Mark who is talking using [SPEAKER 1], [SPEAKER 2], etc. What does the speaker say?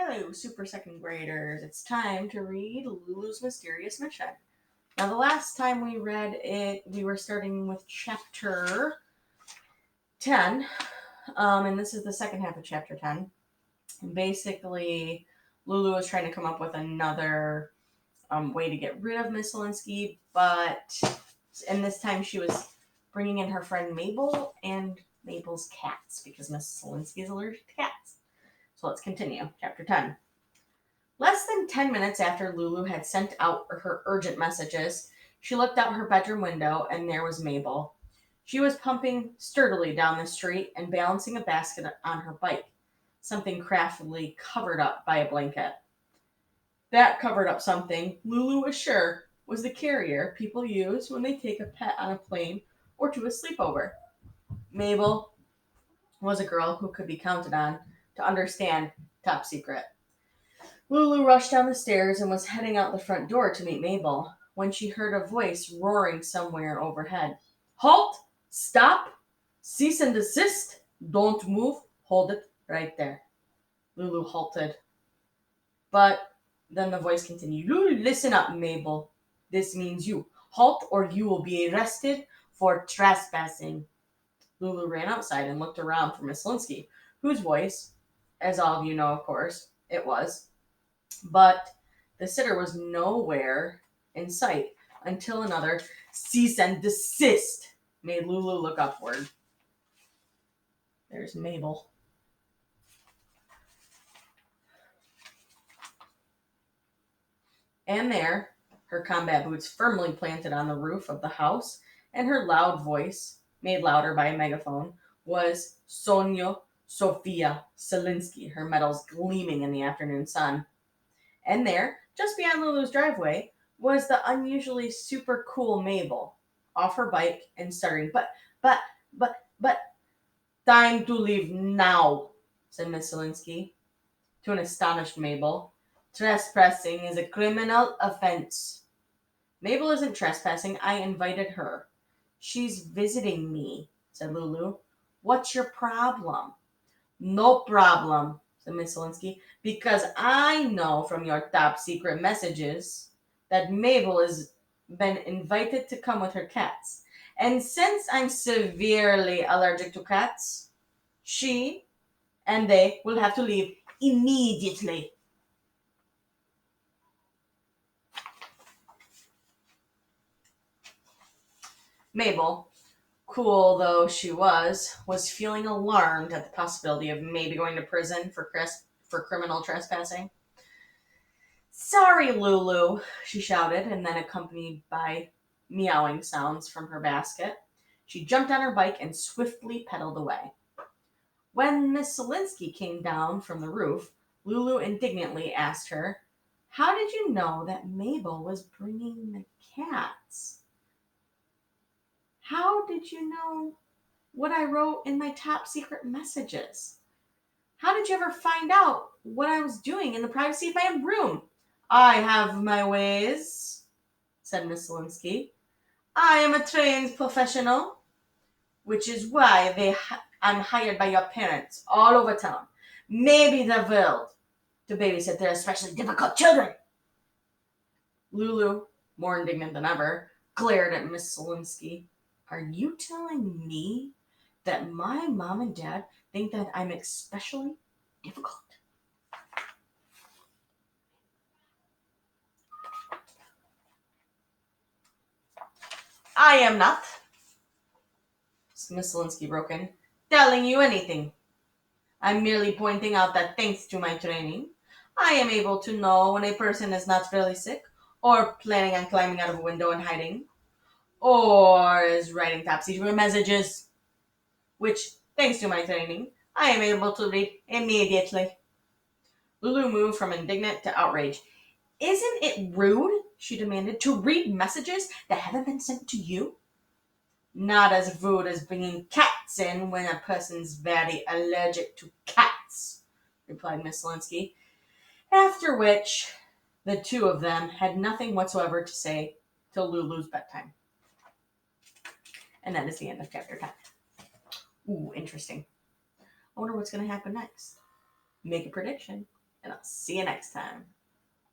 [SPEAKER 1] Hello, super second graders. It's time to read Lulu's Mysterious Mission. Now, the last time we read it, we were starting with chapter 10, and this is the second half of chapter 10. And basically, Lulu was trying to come up with another way to get rid of Miss Zelinsky, and this time she was bringing in her friend Mabel and Mabel's cats because Miss Zelinsky is allergic to cats. So let's continue. Chapter 10. Less than 10 minutes after Lulu had sent out her urgent messages, she looked out her bedroom window and there was Mabel. She was pumping sturdily down the street and balancing a basket on her bike, something craftily covered up by a blanket. That covered up something, Lulu was sure, was the carrier people use when they take a pet on a plane or to a sleepover. Mabel was a girl who could be counted on to understand top secret. Lulu rushed down the stairs and was heading out the front door to meet Mabel when she heard a voice roaring somewhere overhead. Halt! Stop! Cease and desist! Don't move! Hold it right there. Lulu halted. But then the voice continued. Lulu, listen up, Mabel. This means you. Halt or you will be arrested for trespassing. Lulu ran outside and looked around for Miss Linsky, whose voice, as all of you know, of course, it was. But the sitter was nowhere in sight until another cease and desist made Lulu look upward. There's Mabel. And there, her combat boots firmly planted on the roof of the house, and her loud voice, made louder by a megaphone, was Sonia Sofia Zelinsky, her medals gleaming in the afternoon sun. And there, just beyond Lulu's driveway, was the unusually super cool Mabel, off her bike and starting. But, time to leave now, said Miss Zelinsky to an astonished Mabel. Trespassing is a criminal offense. Mabel isn't trespassing. I invited her. She's visiting me, said Lulu. What's your problem? No problem, said Miss Zelinsky, because I know from your top secret messages that Mabel has been invited to come with her cats. And since I'm severely allergic to cats, she and they will have to leave immediately. Mabel, cool though she was feeling alarmed at the possibility of maybe going to prison for criminal trespassing. Sorry, Lulu, she shouted, and then, accompanied by meowing sounds from her basket, she jumped on her bike and swiftly pedaled away. When Miss Zelinsky came down from the roof, Lulu indignantly asked her, How did you know that Mabel was bringing the cats? How did you know what I wrote in my top secret messages? How did you ever find out what I was doing in the privacy of my own room? I have my ways, said Miss Zelinsky. I am a trained professional, which is why I'm hired by your parents all over town, maybe the world, to babysit their especially difficult children. Lulu, more indignant than ever, glared at Miss Zelinsky. Are you telling me that my mom and dad think that I'm especially difficult? I am not, Miss Zelinsky broke in, telling you anything. I'm merely pointing out that thanks to my training, I am able to know when a person is not really sick, or planning on climbing out of a window and hiding, or is writing top secret messages, which, thanks to my training, I am able to read immediately. Lulu moved from indignant to outraged. Isn't it rude, she demanded, to read messages that haven't been sent to you? Not as rude as bringing cats in when a person's very allergic to cats, replied Miss Zelinsky. After which, the two of them had nothing whatsoever to say till Lulu's bedtime. And that is the end of chapter 10. Ooh, interesting. I wonder what's going to happen next. Make a prediction. and I'll see you next time.